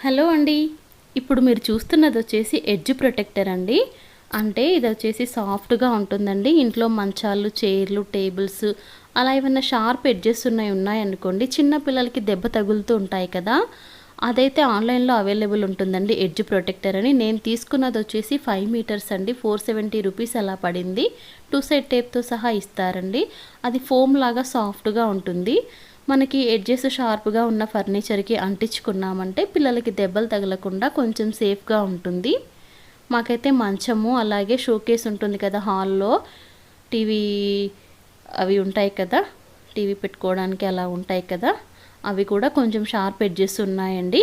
Hello అండి. ఇప్పుడు మీరు చూస్తున్నది వచ్చేసి ఎడ్జ్ ప్రొటెక్టర్ అండి. అంటే ఇది వచ్చేసి సాఫ్ట్‌గా ఉంటుందండి. ఇంట్లో మంచాలు, చైర్లు, టేబుల్స్ అలా ఏమన్నా షార్ప్ ఎడ్జెస్ ఉన్నాయనుకోండి, చిన్న పిల్లలకి దెబ్బ తగులుతూ ఉంటాయి కదా! అదైతే ఆన్‌లైన్‌లో అవైలబుల్ ఉంటుందండి ఎడ్జ్ ప్రొటెక్టర్ అని. నేను తీసుకున్నది వచ్చేసి 5 మీటర్స్ అండి. 470 రూపీస్ అలా పడింది. 2 సైడ్ టేప్‌తో సహా ఇస్తారండి. అది ఫోమ్ లాగా సాఫ్ట్‌గా ఉంటుంది. మనకి ఎడ్జెస్ షార్ప్‌గా ఉన్న ఫర్నిచర్‌కి అంటించుకున్నామంటే పిల్లలకి దెబ్బలు తగలకుండా కొంచెం సేఫ్‌గా ఉంటుంది. మాకైతే మంచము, అలాగే షోకేస్ ఉంటుంది కదా హాల్‌లో, టీవీ అవి ఉంటాయి కదా! టీవీ పెట్టుకోవడానికి అలా ఉంటాయి కదా! అవి కూడా కొంచెం షార్ప్ ఎడ్జెస్ ఉన్నాయండి.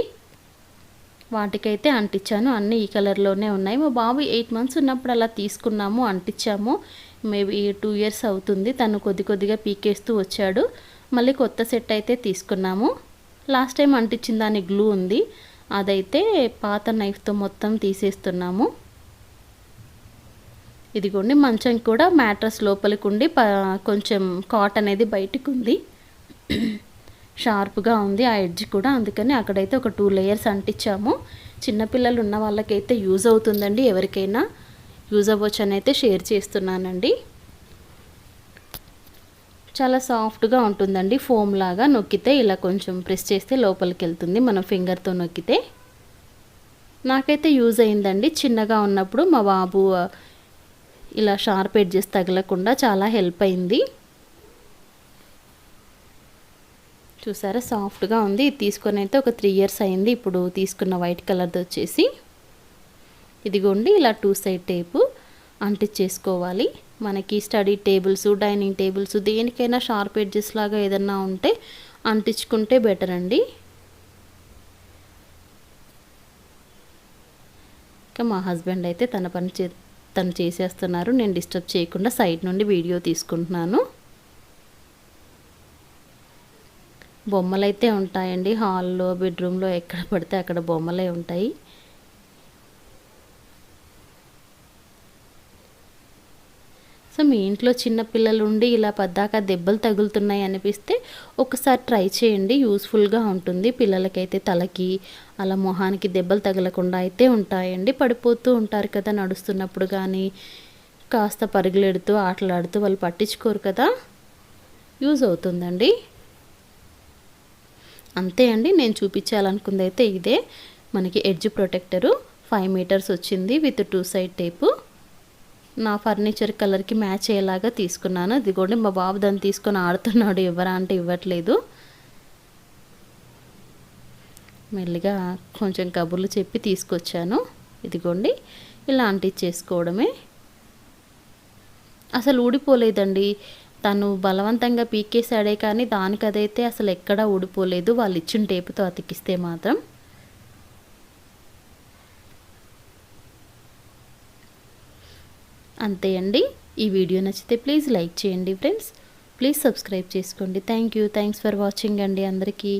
వాటికైతే అంటించాను. అన్నీ ఈ కలర్‌లోనే ఉన్నాయి. మా బాబు 8 మంత్స్ ఉన్నప్పుడు అలా తీసుకున్నాము, అంటించాము. మేబీ 2 ఇయర్స్ అవుతుంది. తను కొద్దిగా పీకేస్తూ వచ్చాడు. మళ్ళీ కొత్త సెట్ అయితే తీసుకున్నాము. లాస్ట్ టైం అంటించిన దాని గ్లూ ఉంది. అదైతే పాత నైఫ్‌తో మొత్తం తీసేస్తున్నాము. ఇదిగోండి, మంచం కూడా మ్యాట్రెస్ లోపలికి ఉండి కొంచెం కాట్ అనేది బయటికి ఉంది. షార్ప్‌గా ఉంది ఆ ఎడ్జ్ కూడా. అందుకని అక్కడైతే ఒక 2 లేయర్స్ అంటించాము. చిన్నపిల్లలు ఉన్న వాళ్ళకైతే యూజ్ అవుతుందండి. ఎవరికైనా యూజ్ అవ్వచ్చని అయితే షేర్ చేస్తున్నానండి. చాలా సాఫ్ట్‌గా ఉంటుందండి. ఫోమ్ లాగా నొక్కితే ఇలా కొంచెం ప్రెస్ చేస్తే లోపలికి వెళ్తుంది మనం ఫింగర్‌తో నొక్కితే. నాకైతే యూజ్ అయిందండి. చిన్నగా ఉన్నప్పుడు మా బాబు ఇలా షార్ప్ ఎడ్జెస్ తగలకుండా చాలా హెల్ప్ అయింది. చూసారా, సాఫ్ట్‌గా ఉంది. ఇది తీసుకొని అయితే ఒక 3 ఇయర్స్ అయింది. ఇప్పుడు తీసుకున్న వైట్ కలర్‌ది వచ్చేసి. ఇదిగోండి, ఇలా 2 సైడ్ టేపు అంటించేసుకోవాలి. మనకి స్టడీ టేబుల్స్, డైనింగ్ టేబుల్స్ దేనికైనా షార్ప్ ఎడ్జెస్ లాగా ఏదన్నా ఉంటే అంటించుకుంటే బెటర్ అండి. ఇంకా మా హస్బెండ్ అయితే తన పని తను చేసేస్తున్నారు. నేను డిస్టర్బ్ చేయకుండా సైడ్ నుండి వీడియో తీసుకుంటున్నాను. బొమ్మలైతే ఉంటాయండి హాల్లో, బెడ్రూమ్లో, ఎక్కడ పడితే అక్కడ బొమ్మలే ఉంటాయి. సో మీ ఇంట్లో చిన్న పిల్లలు ఉండి ఇలా పద్దాక దెబ్బలు తగులుతున్నాయి అనిపిస్తే ఒకసారి ట్రై చేయండి. యూస్ఫుల్గా ఉంటుంది. పిల్లలకైతే తలకి అలా మొహానికి దెబ్బలు తగలకుండా అయితే ఉంటాయండి. పడిపోతూ ఉంటారు కదా నడుస్తున్నప్పుడు, కానీ కాస్త పరుగులెడుతూ ఆటలాడుతూ, వాళ్ళు పట్టించుకోరు కదా. యూజ్ అవుతుందండి. అంతే అండి, నేను చూపించాలనుకుంది అయితే ఇదే. మనకి ఎడ్జ్ ప్రొటెక్టరు 5 మీటర్స్ వచ్చింది విత్ 2 సైడ్ టేపు. నా ఫర్నిచర్ కలర్కి మ్యాచ్ అయ్యేలాగా తీసుకున్నాను. ఇదిగోండి, మా బాబు దాన్ని తీసుకొని ఆడుతున్నాడు. ఇవ్వరా అంటే ఇవ్వట్లేదు. మెల్లిగా కొంచెం కబుర్లు చెప్పి తీసుకొచ్చాను. ఇదిగోండి, ఇలా అంటించేసుకోవడమే. అసలు ఊడిపోలేదండి. తను బలవంతంగా పీకేసాడే కానీ దానికదైతే అసలు ఎక్కడా ఊడిపోలేదు, వాళ్ళు ఇచ్చిన టేపుతో అతికిస్తే మాత్రం. అంతే అండి. ఈ వీడియో నచ్చితే ప్లీజ్ లైక్ చేయండి ఫ్రెండ్స్. ప్లీజ్ సబ్స్క్రైబ్ చేసుకోండి. థ్యాంక్స్ ఫర్ వాచింగ్ అండి అందరికీ.